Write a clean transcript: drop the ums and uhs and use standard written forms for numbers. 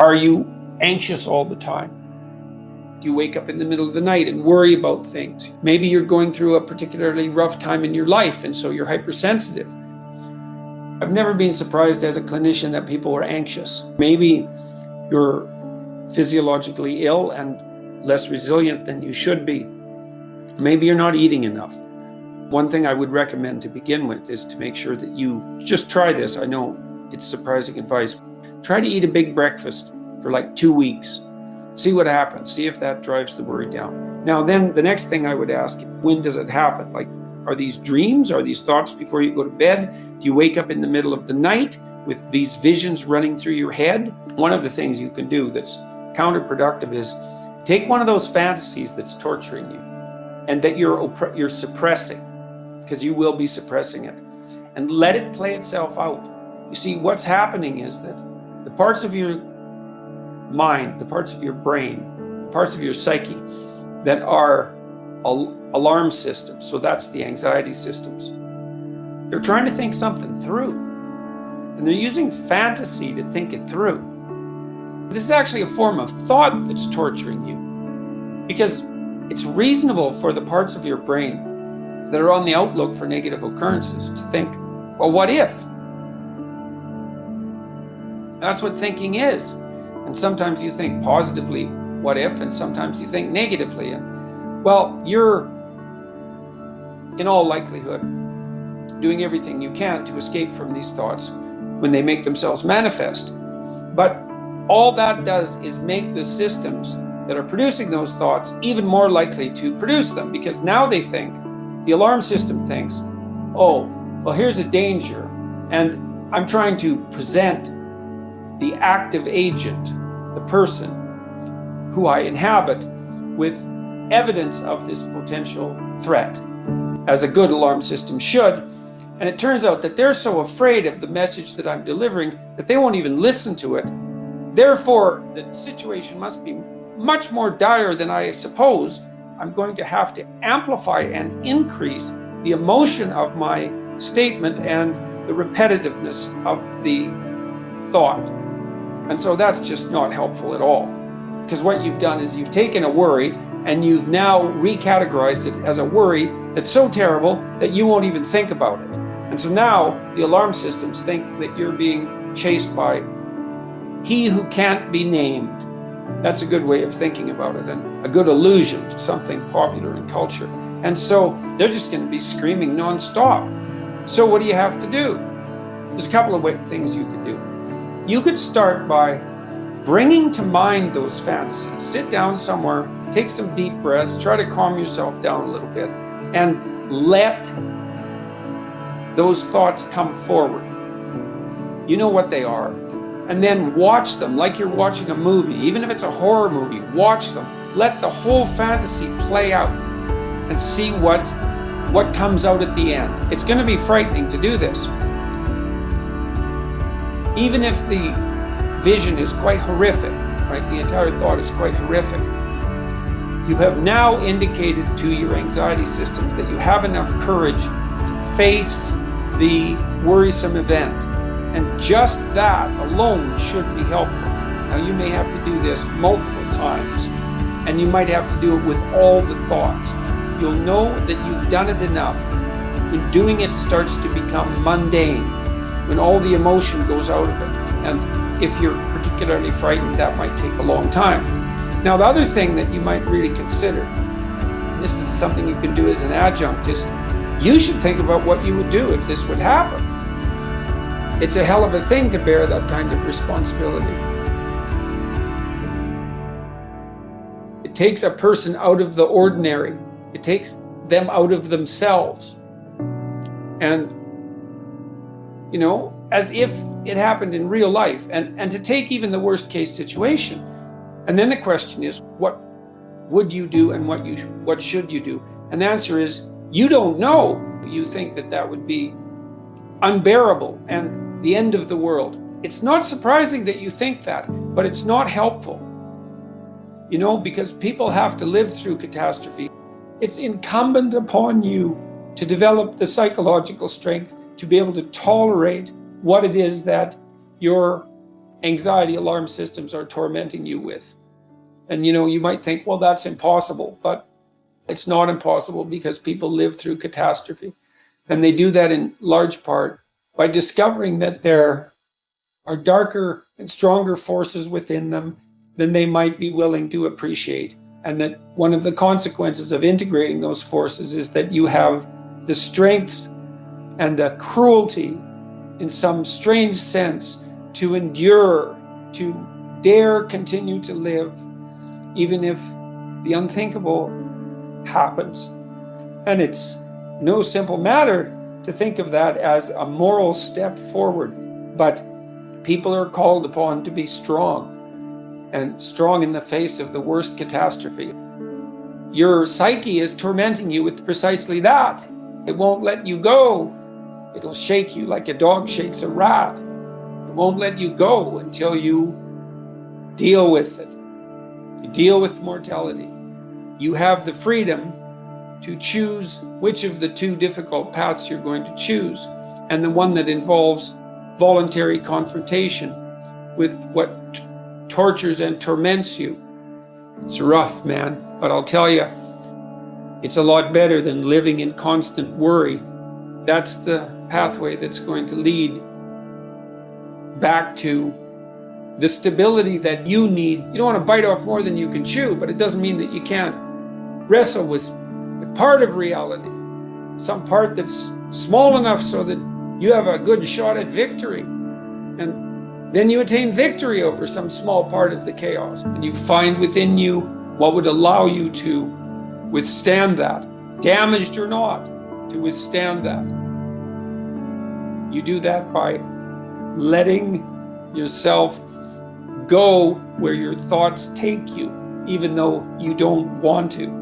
Are you anxious all the time? Do you wake up in the middle of the night and worry about things? Maybe you're going through a particularly rough time in your life, and so you're hypersensitive. I've never been surprised as a clinician that people were anxious. Maybe you're physiologically ill and less resilient than you should be. Maybe you're not eating enough. One thing I would recommend to begin with is to make sure that you just try this. I know it's surprising advice. Try to eat a big breakfast for like 2 weeks. See what happens. See if that drives the worry down. Now, then the next thing I would ask, when does it happen? Like, are these dreams? Are these thoughts before you go to bed? Do you wake up in the middle of the night with these visions running through your head? One of the things you can do that's counterproductive is take one of those fantasies that's torturing you and that you're suppressing, because you will be suppressing it, and let it play itself out. You see, what's happening is that the parts of your mind, the parts of your brain, the parts of your psyche that are alarm systems, so that's the anxiety systems, they're trying to think something through, and they're using fantasy to think it through. This is actually a form of thought that's torturing you, because it's reasonable for the parts of your brain that are on the outlook for negative occurrences to think, well, what if? That's what thinking is. And sometimes you think positively, what if? And sometimes you think negatively. And well, you're in all likelihood doing everything you can to escape from these thoughts when they make themselves manifest. But all that does is make the systems that are producing those thoughts even more likely to produce them, because now they think, the alarm system thinks, oh, well, here's a danger, and I'm trying to present the active agent, the person who I inhabit, with evidence of this potential threat, as a good alarm system should. And it turns out that they're so afraid of the message that I'm delivering that they won't even listen to it. Therefore, the situation must be much more dire than I supposed. I'm going to have to amplify and increase the emotion of my statement and the repetitiveness of the thought. And so that's just not helpful at all. Because what you've done is you've taken a worry and you've now recategorized it as a worry that's so terrible that you won't even think about it. And so now the alarm systems think that you're being chased by he who can't be named. That's a good way of thinking about it, and a good allusion to something popular in culture. And so they're just going to be screaming nonstop. So what do you have to do? There's a couple of things you could do. You could start by bringing to mind those fantasies. Sit down somewhere, take some deep breaths, try to calm yourself down a little bit, and let those thoughts come forward. You know what they are. And then watch them like you're watching a movie. Even if it's a horror movie, watch them. Let the whole fantasy play out and see what comes out at the end. It's going to be frightening to do this. Even if the vision is quite horrific, right? The entire thought is quite horrific. You have now indicated to your anxiety systems that you have enough courage to face the worrisome event. And just that alone should be helpful. Now, you may have to do this multiple times, and you might have to do it with all the thoughts. You'll know that you've done it enough when doing it starts to become mundane, when all the emotion goes out of it. And if you're particularly frightened, that might take a long time. Now, the other thing that you might really consider, and this is something you can do as an adjunct, is you should think about what you would do if this would happen. It's a hell of a thing to bear that kind of responsibility. It takes a person out of the ordinary. It takes them out of themselves. And, as if it happened in real life, and to take even the worst case situation. And then the question is, what would you do and what should you do? And the answer is, you don't know. You think that would be unbearable and the end of the world. It's not surprising that you think that, but it's not helpful. Because people have to live through catastrophe. It's incumbent upon you to develop the psychological strength to be able to tolerate what it is that you're anxiety alarm systems are tormenting you with. And you might think, well, that's impossible, but it's not impossible because people live through catastrophe. And they do that in large part by discovering that there are darker and stronger forces within them than they might be willing to appreciate. And that one of the consequences of integrating those forces is that you have the strength and the cruelty, in some strange sense, to endure, to dare continue to live, even if the unthinkable happens. And it's no simple matter to think of that as a moral step forward, but people are called upon to be strong, and strong in the face of the worst catastrophe. Your psyche is tormenting you with precisely that. It won't let you go. It'll shake you like a dog shakes a rat. It won't let you go until you deal with it. You deal with mortality. You have the freedom to choose which of the two difficult paths you're going to choose, and the one that involves voluntary confrontation with what tortures and torments you. It's rough, man, but I'll tell you, it's a lot better than living in constant worry. That's the pathway that's going to lead back to the stability that you need. You don't want to bite off more than you can chew, but it doesn't mean that you can't wrestle with part of reality, some part that's small enough so that you have a good shot at victory. And then you attain victory over some small part of the chaos. And you find within you what would allow you to withstand that, damaged or not, to withstand that. You do that by letting yourself go where your thoughts take you, even though you don't want to.